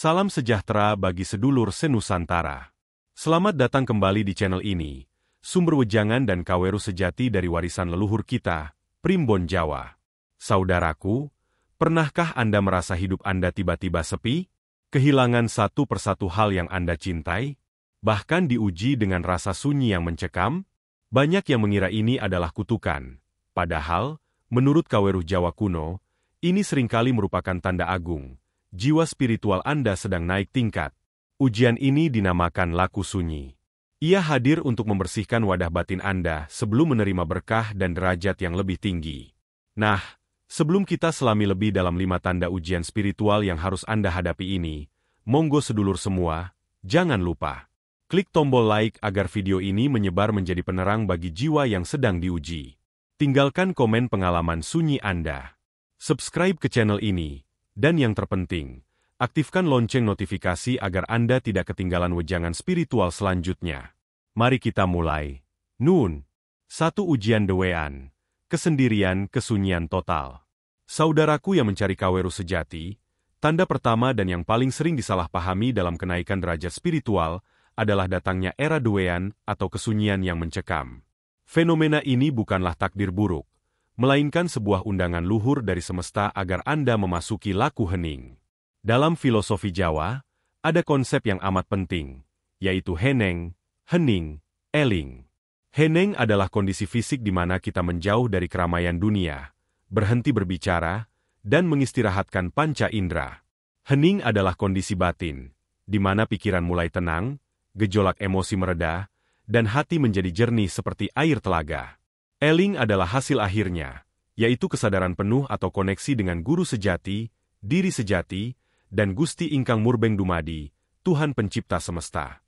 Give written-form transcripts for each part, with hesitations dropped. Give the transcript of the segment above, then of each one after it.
Salam sejahtera bagi sedulur senusantara. Selamat datang kembali di channel ini, sumber wejangan dan kaweru sejati dari warisan leluhur kita, Primbon Jawa. Saudaraku, pernahkah Anda merasa hidup Anda tiba-tiba sepi? Kehilangan satu persatu hal yang Anda cintai? Bahkan diuji dengan rasa sunyi yang mencekam? Banyak yang mengira ini adalah kutukan. Padahal, menurut kaweruh Jawa kuno, ini seringkali merupakan tanda agung. Jiwa spiritual Anda sedang naik tingkat. Ujian ini dinamakan laku sunyi. Ia hadir untuk membersihkan wadah batin Anda sebelum menerima berkah dan derajat yang lebih tinggi. Nah, sebelum kita selami lebih dalam 5 tanda ujian spiritual yang harus Anda hadapi ini, monggo sedulur semua, jangan lupa klik tombol like agar video ini menyebar menjadi penerang bagi jiwa yang sedang diuji. Tinggalkan komen pengalaman sunyi Anda. Subscribe ke channel ini. Dan yang terpenting, aktifkan lonceng notifikasi agar Anda tidak ketinggalan wejangan spiritual selanjutnya. Mari kita mulai. Nun. 1. Ujian dewean. Kesendirian, kesunyian total. Saudaraku yang mencari kaweru sejati, tanda pertama dan yang paling sering disalahpahami dalam kenaikan derajat spiritual adalah datangnya era dewean atau kesunyian yang mencekam. Fenomena ini bukanlah takdir buruk, melainkan sebuah undangan luhur dari semesta agar Anda memasuki laku hening. Dalam filosofi Jawa, ada konsep yang amat penting, yaitu heneng, hening, eling. Heneng adalah kondisi fisik di mana kita menjauh dari keramaian dunia, berhenti berbicara, dan mengistirahatkan panca indera. Hening adalah kondisi batin, di mana pikiran mulai tenang, gejolak emosi mereda, dan hati menjadi jernih seperti air telaga. Eling adalah hasil akhirnya, yaitu kesadaran penuh atau koneksi dengan guru sejati, diri sejati, dan Gusti Ingkang Murbeng Dumadi, Tuhan Pencipta Semesta.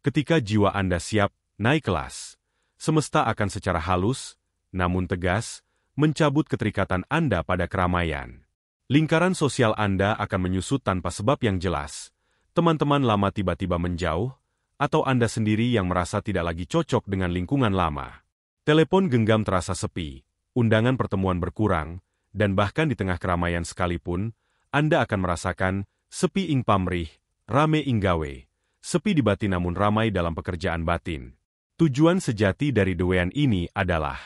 Ketika jiwa Anda siap naik kelas, semesta akan secara halus, namun tegas, mencabut keterikatan Anda pada keramaian. Lingkaran sosial Anda akan menyusut tanpa sebab yang jelas. Teman-teman lama tiba-tiba menjauh, atau Anda sendiri yang merasa tidak lagi cocok dengan lingkungan lama. Telepon genggam terasa sepi, undangan pertemuan berkurang, dan bahkan di tengah keramaian sekalipun, Anda akan merasakan sepi ing pamrih, rame ing gawe, sepi di batin namun ramai dalam pekerjaan batin. Tujuan sejati dari dewean ini adalah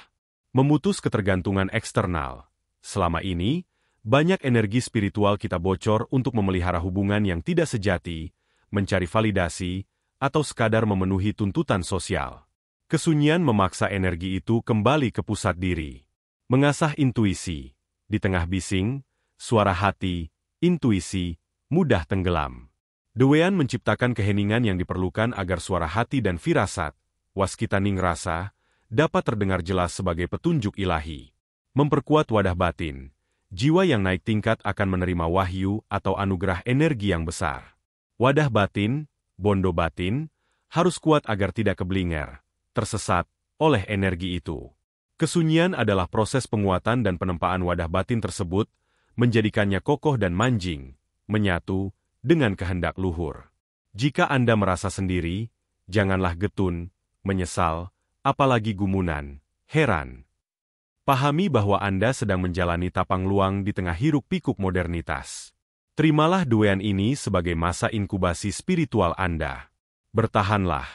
memutus ketergantungan eksternal. Selama ini, banyak energi spiritual kita bocor untuk memelihara hubungan yang tidak sejati, mencari validasi, atau sekadar memenuhi tuntutan sosial. Kesunyian memaksa energi itu kembali ke pusat diri. Mengasah intuisi. Di tengah bising, suara hati, intuisi, mudah tenggelam. Dewean menciptakan keheningan yang diperlukan agar suara hati dan firasat, waskitaning rasa, dapat terdengar jelas sebagai petunjuk ilahi. Memperkuat wadah batin. Jiwa yang naik tingkat akan menerima wahyu atau anugerah energi yang besar. Wadah batin, bondo batin, harus kuat agar tidak keblinger, tersesat, oleh energi itu. Kesunyian adalah proses penguatan dan penempaan wadah batin tersebut, menjadikannya kokoh dan manjing, menyatu, dengan kehendak luhur. Jika Anda merasa sendiri, janganlah getun, menyesal, apalagi gumunan, heran. Pahami bahwa Anda sedang menjalani tapang luang di tengah hiruk-pikuk modernitas. Terimalah dewean ini sebagai masa inkubasi spiritual Anda. Bertahanlah,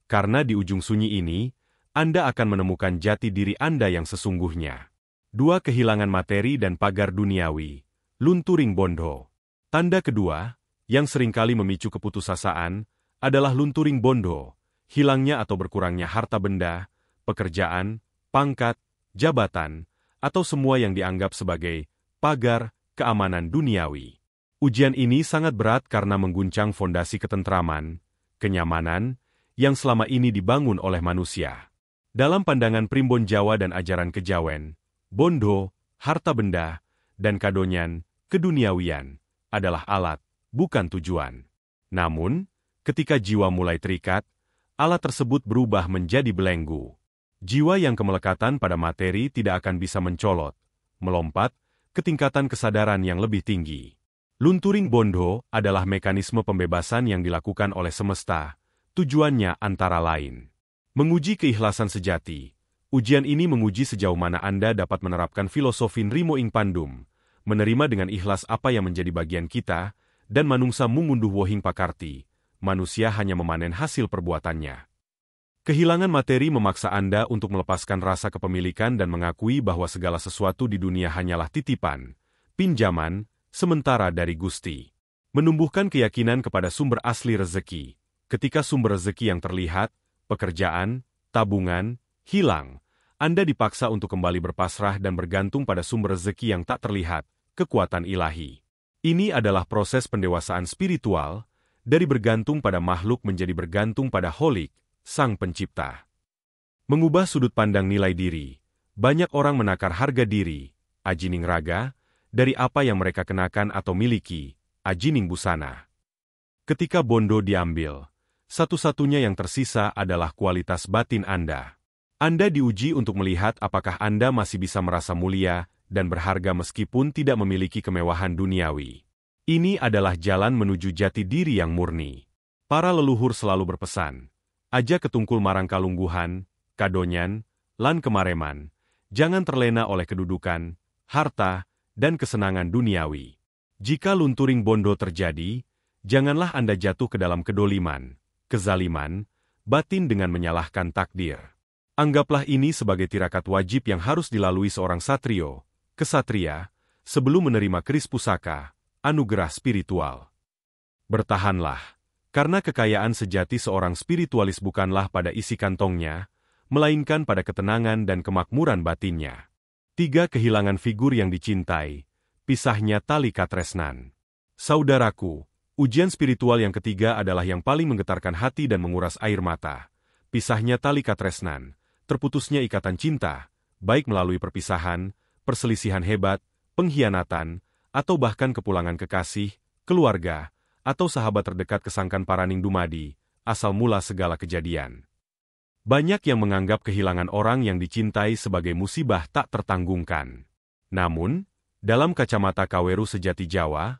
karena di ujung sunyi ini, Anda akan menemukan jati diri Anda yang sesungguhnya. 2. Kehilangan materi dan pagar duniawi. Lunturing bondo. Tanda kedua, yang seringkali memicu keputusasaan, adalah lunturing bondo, hilangnya atau berkurangnya harta benda, pekerjaan, pangkat, jabatan, atau semua yang dianggap sebagai pagar keamanan duniawi. Ujian ini sangat berat karena mengguncang fondasi ketentraman, kenyamanan, yang selama ini dibangun oleh manusia. Dalam pandangan Primbon Jawa dan ajaran kejawen, bondo, harta benda, dan kadonyan, keduniawian, adalah alat, bukan tujuan. Namun, ketika jiwa mulai terikat, alat tersebut berubah menjadi belenggu. Jiwa yang kemelekatan pada materi tidak akan bisa mencolot, melompat, ke tingkatan kesadaran yang lebih tinggi. Lunturing bondo adalah mekanisme pembebasan yang dilakukan oleh semesta. Tujuannya antara lain menguji keikhlasan sejati. Ujian ini menguji sejauh mana Anda dapat menerapkan filosofi Nrimo ing Pandum, menerima dengan ikhlas apa yang menjadi bagian kita, dan manungsa mungunduh wohing pakarti, manusia hanya memanen hasil perbuatannya. Kehilangan materi memaksa Anda untuk melepaskan rasa kepemilikan dan mengakui bahwa segala sesuatu di dunia hanyalah titipan, pinjaman, sementara dari Gusti. Menumbuhkan keyakinan kepada sumber asli rezeki. Ketika sumber rezeki yang terlihat, pekerjaan, tabungan, hilang, Anda dipaksa untuk kembali berpasrah dan bergantung pada sumber rezeki yang tak terlihat, kekuatan ilahi. Ini adalah proses pendewasaan spiritual, dari bergantung pada makhluk menjadi bergantung pada Holik, Sang Pencipta. Mengubah sudut pandang nilai diri. Banyak orang menakar harga diri, ajining raga, dari apa yang mereka kenakan atau miliki, ajining busana. Ketika bondo diambil, satu-satunya yang tersisa adalah kualitas batin Anda. Anda diuji untuk melihat apakah Anda masih bisa merasa mulia dan berharga meskipun tidak memiliki kemewahan duniawi. Ini adalah jalan menuju jati diri yang murni. Para leluhur selalu berpesan, aja ketungkul marang kalungguhan, kadonyan, lan kemareman, jangan terlena oleh kedudukan, harta, dan kesenangan duniawi. Jika lunturing bondo terjadi, janganlah Anda jatuh ke dalam kedoliman, kezaliman, batin dengan menyalahkan takdir. Anggaplah ini sebagai tirakat wajib yang harus dilalui seorang satrio, kesatria, sebelum menerima keris pusaka, anugerah spiritual. Bertahanlah, karena kekayaan sejati seorang spiritualis bukanlah pada isi kantongnya, melainkan pada ketenangan dan kemakmuran batinnya. 3. Kehilangan figur yang dicintai, pisahnya tali katresnan. Saudaraku, ujian spiritual yang ketiga adalah yang paling menggetarkan hati dan menguras air mata. Pisahnya tali katresnan, terputusnya ikatan cinta, baik melalui perpisahan, perselisihan hebat, pengkhianatan, atau bahkan kepulangan kekasih, keluarga, atau sahabat terdekat kesangkan paraning dumadi, asal mula segala kejadian. Banyak yang menganggap kehilangan orang yang dicintai sebagai musibah tak tertanggungkan. Namun, dalam kacamata Kaweru sejati Jawa,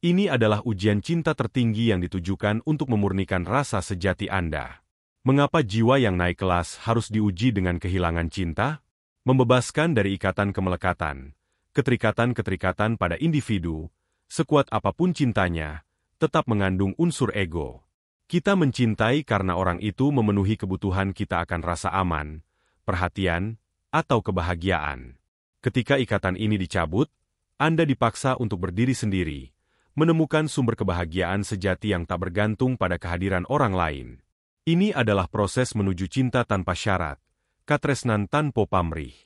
ini adalah ujian cinta tertinggi yang ditujukan untuk memurnikan rasa sejati Anda. Mengapa jiwa yang naik kelas harus diuji dengan kehilangan cinta? Membebaskan dari ikatan kemelekatan, keterikatan-keterikatan pada individu, sekuat apapun cintanya, tetap mengandung unsur ego. Kita mencintai karena orang itu memenuhi kebutuhan kita akan rasa aman, perhatian, atau kebahagiaan. Ketika ikatan ini dicabut, Anda dipaksa untuk berdiri sendiri, menemukan sumber kebahagiaan sejati yang tak bergantung pada kehadiran orang lain. Ini adalah proses menuju cinta tanpa syarat, katresnan tanpa pamrih.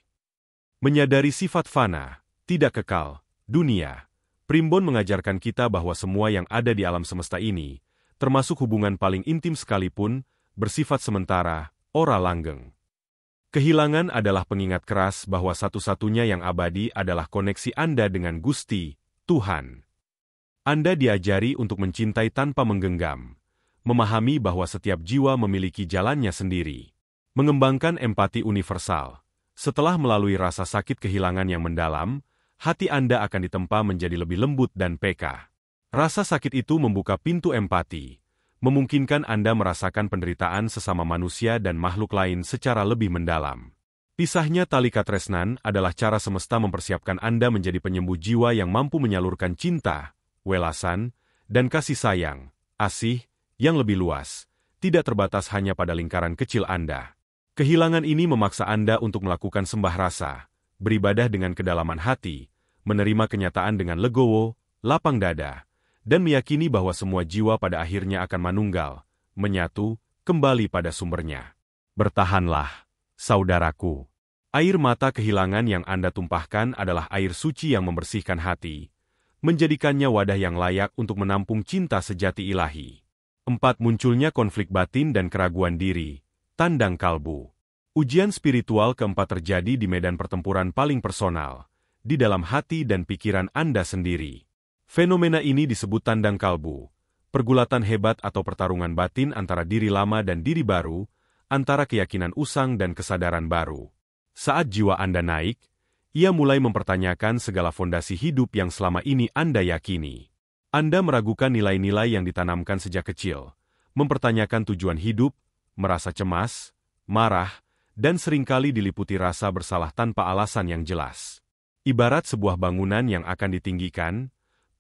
Menyadari sifat fana, tidak kekal, dunia. Primbon mengajarkan kita bahwa semua yang ada di alam semesta ini, termasuk hubungan paling intim sekalipun, bersifat sementara, ora langgeng. Kehilangan adalah pengingat keras bahwa satu-satunya yang abadi adalah koneksi Anda dengan Gusti, Tuhan. Anda diajari untuk mencintai tanpa menggenggam, memahami bahwa setiap jiwa memiliki jalannya sendiri, mengembangkan empati universal. Setelah melalui rasa sakit kehilangan yang mendalam, hati Anda akan ditempa menjadi lebih lembut dan peka. Rasa sakit itu membuka pintu empati, memungkinkan Anda merasakan penderitaan sesama manusia dan makhluk lain secara lebih mendalam. Pisahnya tali katresnan adalah cara semesta mempersiapkan Anda menjadi penyembuh jiwa yang mampu menyalurkan cinta, welasan, dan kasih sayang, asih, yang lebih luas, tidak terbatas hanya pada lingkaran kecil Anda. Kehilangan ini memaksa Anda untuk melakukan sembah rasa, beribadah dengan kedalaman hati, menerima kenyataan dengan legowo, lapang dada, dan meyakini bahwa semua jiwa pada akhirnya akan manunggal, menyatu, kembali pada sumbernya. Bertahanlah, saudaraku. Air mata kehilangan yang Anda tumpahkan adalah air suci yang membersihkan hati, menjadikannya wadah yang layak untuk menampung cinta sejati ilahi. 4. Munculnya konflik batin dan keraguan diri, tandang kalbu. Ujian spiritual keempat terjadi di medan pertempuran paling personal, di dalam hati dan pikiran Anda sendiri. Fenomena ini disebut tandang kalbu, pergulatan hebat atau pertarungan batin antara diri lama dan diri baru, antara keyakinan usang dan kesadaran baru. Saat jiwa Anda naik, ia mulai mempertanyakan segala fondasi hidup yang selama ini Anda yakini. Anda meragukan nilai-nilai yang ditanamkan sejak kecil, mempertanyakan tujuan hidup, merasa cemas, marah, dan seringkali diliputi rasa bersalah tanpa alasan yang jelas. Ibarat sebuah bangunan yang akan ditinggikan,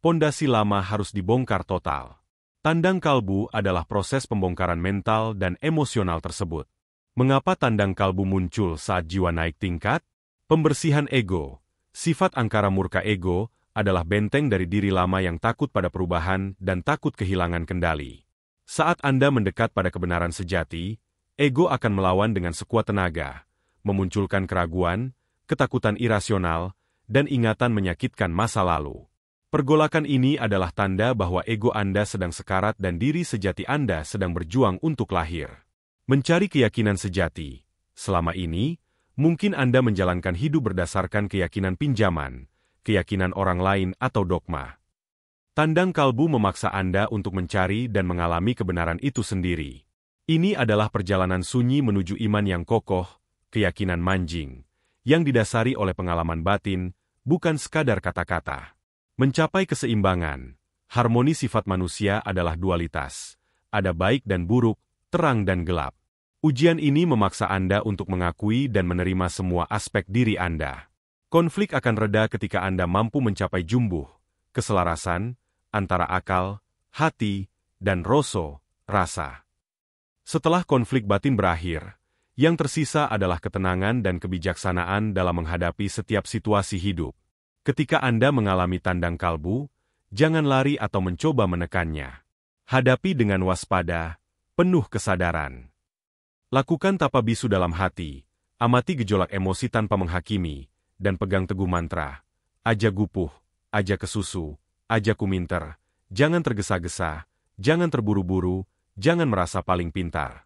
pondasi lama harus dibongkar total. Tandang kalbu adalah proses pembongkaran mental dan emosional tersebut. Mengapa tandang kalbu muncul saat jiwa naik tingkat? Pembersihan ego. Sifat angkara murka ego adalah benteng dari diri lama yang takut pada perubahan dan takut kehilangan kendali. Saat Anda mendekat pada kebenaran sejati, ego akan melawan dengan sekuat tenaga, memunculkan keraguan, ketakutan irasional, dan ingatan menyakitkan masa lalu. Pergolakan ini adalah tanda bahwa ego Anda sedang sekarat dan diri sejati Anda sedang berjuang untuk lahir. Mencari keyakinan sejati. Selama ini, mungkin Anda menjalankan hidup berdasarkan keyakinan pinjaman, keyakinan orang lain atau dogma. Tandang kalbu memaksa Anda untuk mencari dan mengalami kebenaran itu sendiri. Ini adalah perjalanan sunyi menuju iman yang kokoh, keyakinan manjing, yang didasari oleh pengalaman batin, bukan sekadar kata-kata. Mencapai keseimbangan, harmoni sifat manusia adalah dualitas. Ada baik dan buruk, terang dan gelap. Ujian ini memaksa Anda untuk mengakui dan menerima semua aspek diri Anda. Konflik akan reda ketika Anda mampu mencapai jumbuh, keselarasan, antara akal, hati, dan rasa. Setelah konflik batin berakhir, yang tersisa adalah ketenangan dan kebijaksanaan dalam menghadapi setiap situasi hidup. Ketika Anda mengalami tandang kalbu, jangan lari atau mencoba menekannya. Hadapi dengan waspada, penuh kesadaran. Lakukan tapa bisu dalam hati, amati gejolak emosi tanpa menghakimi, dan pegang teguh mantra. Aja gupuh, aja kesusu, aja kuminter, jangan tergesa-gesa, jangan terburu-buru, jangan merasa paling pintar.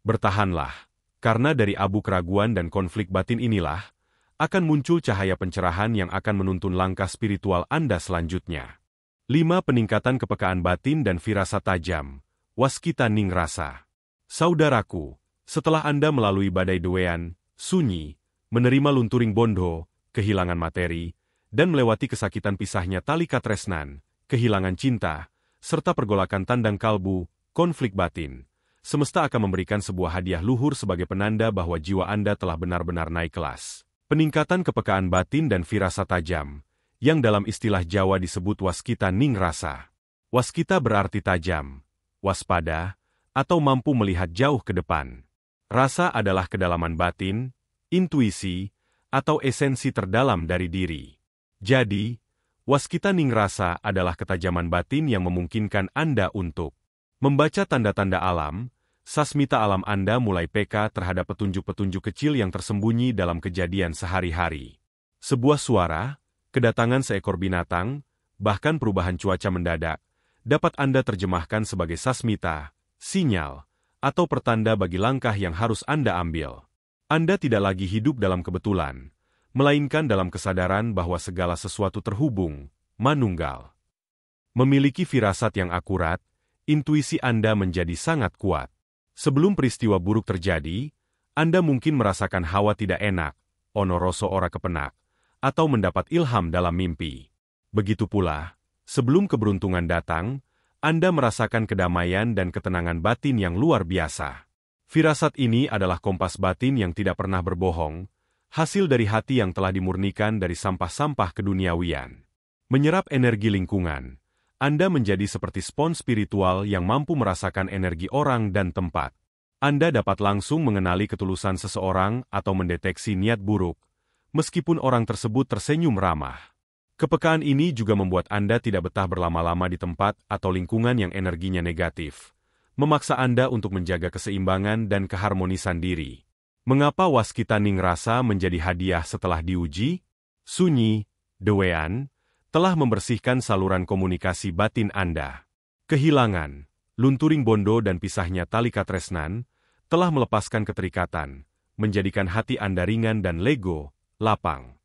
Bertahanlah, karena dari abu keraguan dan konflik batin inilah, akan muncul cahaya pencerahan yang akan menuntun langkah spiritual Anda selanjutnya. 5. Peningkatan kepekaan batin dan firasat tajam. Waskita ning rasa. Saudaraku, setelah Anda melalui badai dewean, sunyi, menerima lunturing bondo, kehilangan materi, dan melewati kesakitan pisahnya tali katresnan, kehilangan cinta, serta pergolakan tandang kalbu, konflik batin, semesta akan memberikan sebuah hadiah luhur sebagai penanda bahwa jiwa Anda telah benar-benar naik kelas. Peningkatan kepekaan batin dan firasat tajam, yang dalam istilah Jawa disebut waskita ning rasa. Waskita berarti tajam, waspada, atau mampu melihat jauh ke depan. Rasa adalah kedalaman batin, intuisi, atau esensi terdalam dari diri. Jadi, waskita ning rasa adalah ketajaman batin yang memungkinkan Anda untuk membaca tanda-tanda alam. Sasmita alam Anda mulai peka terhadap petunjuk-petunjuk kecil yang tersembunyi dalam kejadian sehari-hari. Sebuah suara, kedatangan seekor binatang, bahkan perubahan cuaca mendadak, dapat Anda terjemahkan sebagai sasmita, sinyal, atau pertanda bagi langkah yang harus Anda ambil. Anda tidak lagi hidup dalam kebetulan, melainkan dalam kesadaran bahwa segala sesuatu terhubung, manunggal. Memiliki firasat yang akurat, intuisi Anda menjadi sangat kuat. Sebelum peristiwa buruk terjadi, Anda mungkin merasakan hawa tidak enak, ono rasa ora kepenak, atau mendapat ilham dalam mimpi. Begitu pula, sebelum keberuntungan datang, Anda merasakan kedamaian dan ketenangan batin yang luar biasa. Firasat ini adalah kompas batin yang tidak pernah berbohong, hasil dari hati yang telah dimurnikan dari sampah-sampah keduniawian. Menyerap energi lingkungan. Anda menjadi seperti spons spiritual yang mampu merasakan energi orang dan tempat. Anda dapat langsung mengenali ketulusan seseorang atau mendeteksi niat buruk, meskipun orang tersebut tersenyum ramah. Kepekaan ini juga membuat Anda tidak betah berlama-lama di tempat atau lingkungan yang energinya negatif, memaksa Anda untuk menjaga keseimbangan dan keharmonisan diri. Mengapa waskita ning rasa menjadi hadiah setelah diuji? Sunyi, dewean, telah membersihkan saluran komunikasi batin Anda. Kehilangan, lunturing bondo dan pisahnya tali katresnan, telah melepaskan keterikatan, menjadikan hati Anda ringan dan lego, lapang.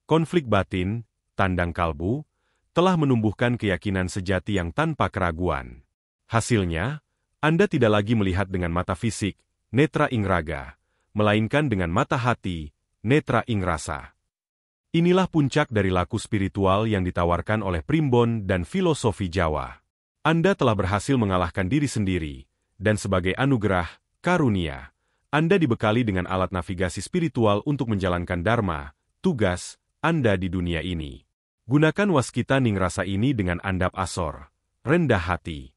Konflik batin, tandang kalbu, telah menumbuhkan keyakinan sejati yang tanpa keraguan. Hasilnya, Anda tidak lagi melihat dengan mata fisik, netra ing raga, melainkan dengan mata hati, netra ing rasa. Inilah puncak dari laku spiritual yang ditawarkan oleh primbon dan filosofi Jawa. Anda telah berhasil mengalahkan diri sendiri, dan sebagai anugerah, karunia, Anda dibekali dengan alat navigasi spiritual untuk menjalankan dharma, tugas, Anda di dunia ini. Gunakan waskita ningrasa ini dengan andap asor, rendah hati.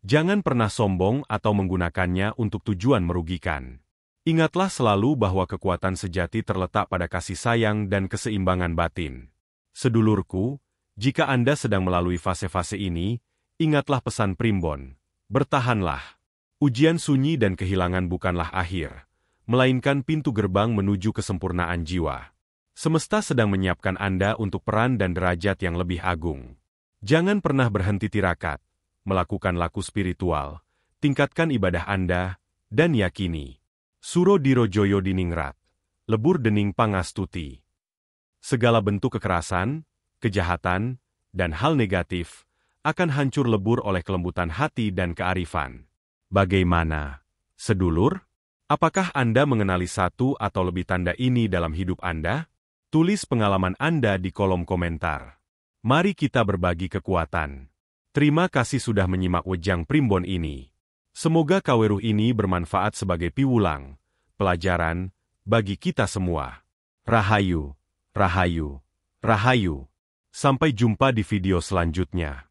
Jangan pernah sombong atau menggunakannya untuk tujuan merugikan. Ingatlah selalu bahwa kekuatan sejati terletak pada kasih sayang dan keseimbangan batin. Sedulurku, jika Anda sedang melalui fase-fase ini, ingatlah pesan Primbon, bertahanlah. Ujian sunyi dan kehilangan bukanlah akhir, melainkan pintu gerbang menuju kesempurnaan jiwa. Semesta sedang menyiapkan Anda untuk peran dan derajat yang lebih agung. Jangan pernah berhenti tirakat, melakukan laku spiritual, tingkatkan ibadah Anda, dan yakini. Suro Diro Joyo Diningrat, Lebur Dening Pangastuti. Segala bentuk kekerasan, kejahatan, dan hal negatif akan hancur lebur oleh kelembutan hati dan kearifan. Bagaimana, sedulur? Apakah Anda mengenali satu atau lebih tanda ini dalam hidup Anda? Tulis pengalaman Anda di kolom komentar. Mari kita berbagi kekuatan. Terima kasih sudah menyimak Wejang Primbon ini. Semoga kaweruh ini bermanfaat sebagai piwulang, pelajaran, bagi kita semua. Rahayu, Rahayu, Rahayu. Sampai jumpa di video selanjutnya.